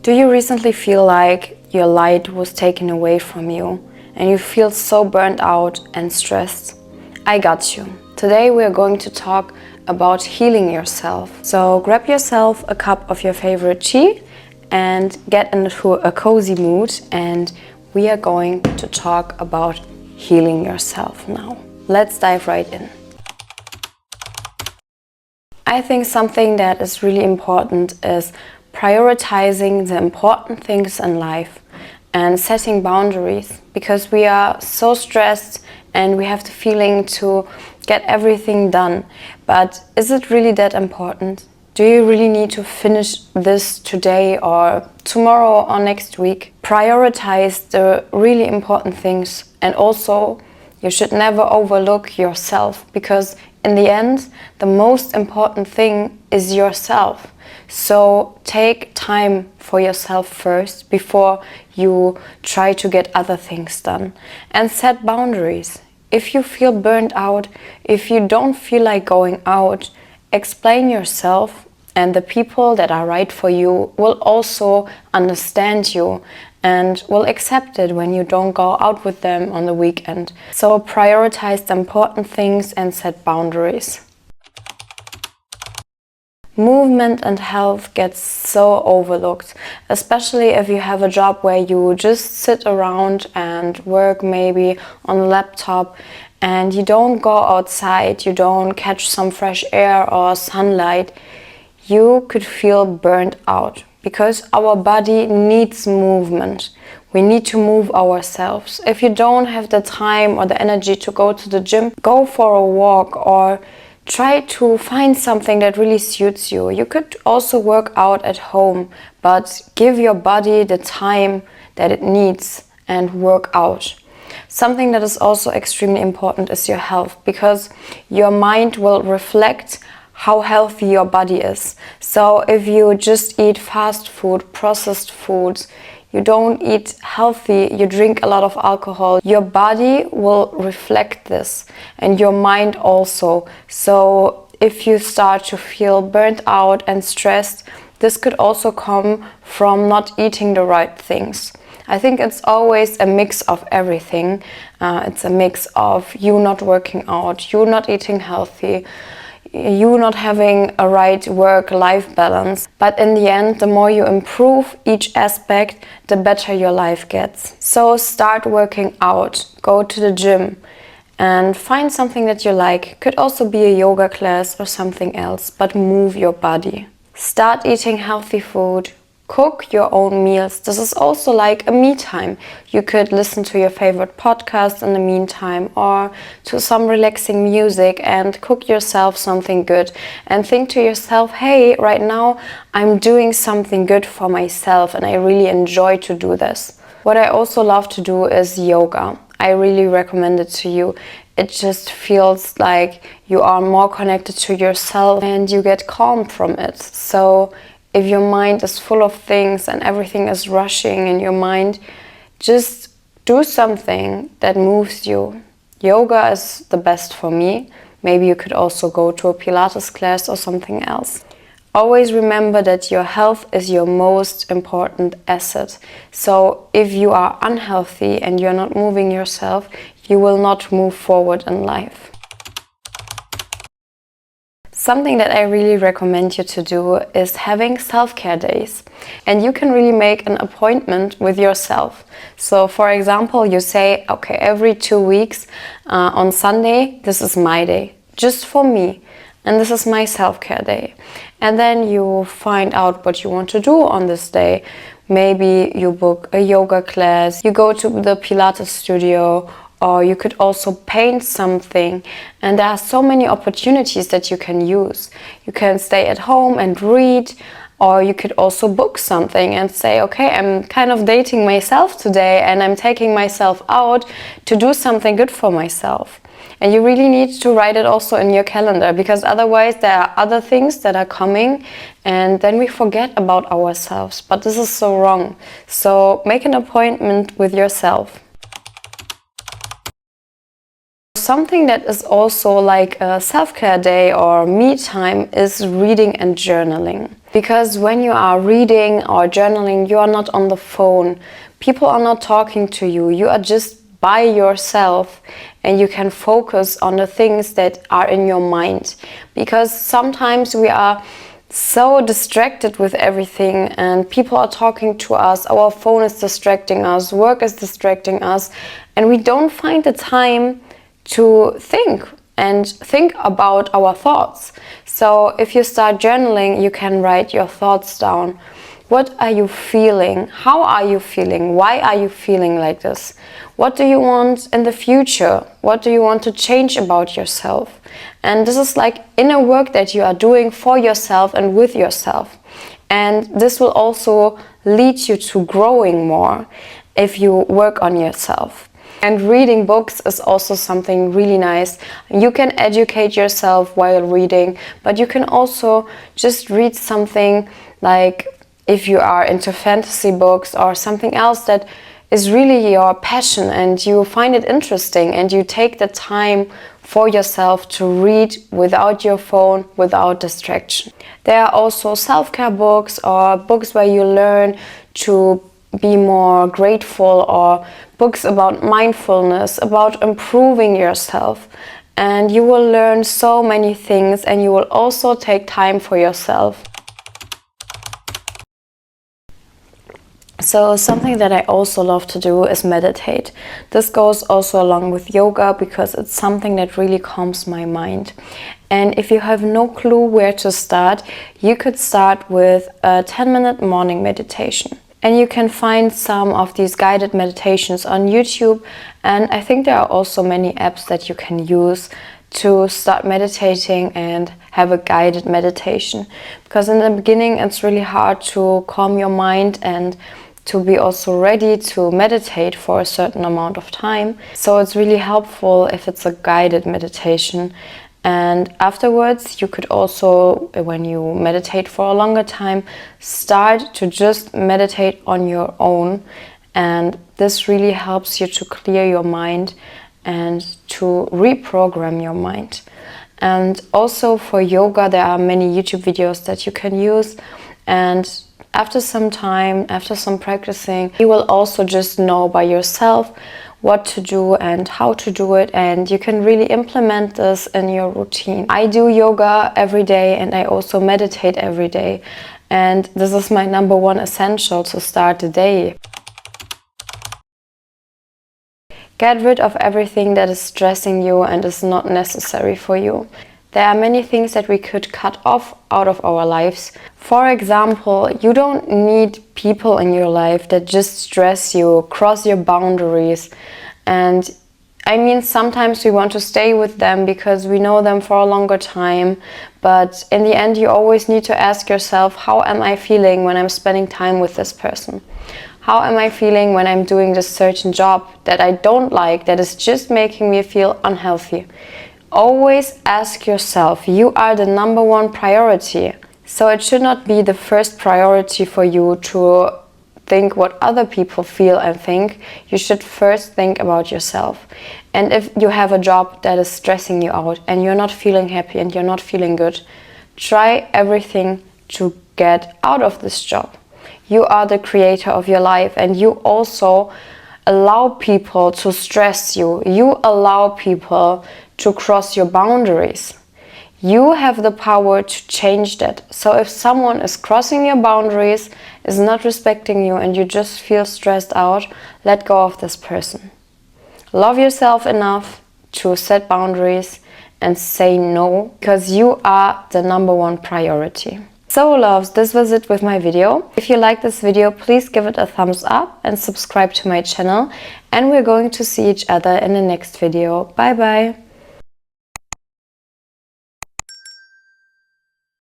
Do you recently feel like your light was taken away from you and you feel so burnt out and stressed? I got you. Today we are going to talk about healing yourself. So grab yourself a cup of your favorite tea and get into a cozy mood, and we are going to talk about healing yourself now. Let's dive right in. I think something that is really important is prioritizing the important things in life and setting boundaries, because we are so stressed and we have the feeling to get everything done. But is it really that important? Do you really need to finish this today or tomorrow or next week? Prioritize the really important things, and also you should never overlook yourself, because in the end, the most important thing is yourself. So take time for yourself first before you try to get other things done, and set boundaries. If you feel burnt out, if you don't feel like going out, explain yourself, and the people that are right for you will also understand you and will accept it when you don't go out with them on the weekend. So prioritize the important things and set boundaries. Movement and health gets so overlooked, especially if you have a job where you just sit around and work maybe on a laptop and you don't go outside, you don't catch some fresh air or sunlight. You could feel burnt out, because our body needs movement. We need to move ourselves. If you don't have the time or the energy to go to the gym, go for a walk or try to find something that really suits you. You could also work out at home, but give your body the time that it needs and work out. Something that is also extremely important is your health, because your mind will reflect how healthy your body is. So if you just eat fast food, processed foods, you don't eat healthy, you drink a lot of alcohol, your body will reflect this, and your mind also. So if you start to feel burnt out and stressed, this could also come from not eating the right things. I think it's always a mix of everything. It's a mix of you not working out, you not eating healthy, you not having a right work-life balance. But in the end, the more you improve each aspect, the better your life gets. So start working out, go to the gym and find something that you like. Could also be a yoga class or something else, but move your body. Start eating healthy food. Cook your own meals. This is also like a me time. You could listen to your favorite podcast in the meantime, or to some relaxing music, and cook yourself something good and think to yourself, hey, right now I'm doing something good for myself and I really enjoy to do this. What I also love to do is yoga. I really recommend it to you. It just feels like you are more connected to yourself and you get calm from it. So if your mind is full of things and everything is rushing in your mind, just do something that moves you. Yoga is the best for me. Maybe you could also go to a Pilates class or something else. Always remember that your health is your most important asset. So if you are unhealthy and you're not moving yourself, you will not move forward in life. Something that I really recommend you to do is having self-care days. And you can really make an appointment with yourself. So for example, you say, okay, every 2 weeks on Sunday, this is my day, just for me. And this is my self-care day. And then you find out what you want to do on this day. Maybe you book a yoga class, you go to the Pilates studio, or you could also paint something. And there are so many opportunities that you can use. You can stay at home and read, or you could also book something and say, okay, I'm kind of dating myself today and I'm taking myself out to do something good for myself. And you really need to write it also in your calendar, because otherwise there are other things that are coming and then we forget about ourselves. But this is so wrong. So make an appointment with yourself. Something that is also like a self-care day or me time is reading and journaling. Because when you are reading or journaling, you are not on the phone. People are not talking to you. You are just by yourself, and you can focus on the things that are in your mind. Because sometimes we are so distracted with everything, and people are talking to us, our phone is distracting us, work is distracting us, and we don't find the time to think about our thoughts. So if you start journaling, you can write your thoughts down. What are you feeling? How are you feeling? Why are you feeling like this? What do you want in the future? What do you want to change about yourself? And this is like inner work that you are doing for yourself and with yourself. And this will also lead you to growing more if you work on yourself. And reading books is also something really nice. You can educate yourself while reading, but you can also just read something like, if you are into fantasy books or something else that is really your passion and you find it interesting, and you take the time for yourself to read without your phone, without distraction. There are also self-care books or books where you learn to be more grateful, or books about mindfulness, about improving yourself. And you will learn so many things, and you will also take time for yourself. So something that I also love to do is meditate. This goes also along with yoga, because it's something that really calms my mind. And if you have no clue where to start, you could start with a 10-minute morning meditation. And you can find some of these guided meditations on YouTube. And I think there are also many apps that you can use to start meditating and have a guided meditation. Because in the beginning, it's really hard to calm your mind and to be also ready to meditate for a certain amount of time. So it's really helpful if it's a guided meditation. And afterwards, you could also, when you meditate for a longer time, start to just meditate on your own. And this really helps you to clear your mind and to reprogram your mind. And also for yoga, there are many YouTube videos that you can use. And after some time, after some practicing, you will also just know by yourself what to do and how to do it, and you can really implement this in your routine. I do yoga every day, and I also meditate every day, and this is my #1 essential to start the day. Get rid of everything that is stressing you and is not necessary for you. There are many things that we could cut off out of our lives. For example, you don't need people in your life that just stress you, cross your boundaries. And I mean, sometimes we want to stay with them because we know them for a longer time. But in the end, you always need to ask yourself, how am I feeling when I'm spending time with this person? How am I feeling when I'm doing this certain job that I don't like, that is just making me feel unhealthy? Always ask yourself, you are the #1 priority. So it should not be the first priority for you to think what other people feel and think. You should first think about yourself. And if you have a job that is stressing you out and you're not feeling happy and you're not feeling good, try everything to get out of this job. You are the creator of your life, and you also allow people to stress you. You allow people to cross your boundaries. You have the power to change that. So if someone is crossing your boundaries, is not respecting you, and you just feel stressed out, let go of this person. Love yourself enough to set boundaries and say no, because you are the #1 priority. So loves, this was it with my video. If you like this video, please give it a thumbs up and subscribe to my channel. And we're going to see each other in the next video. Bye bye.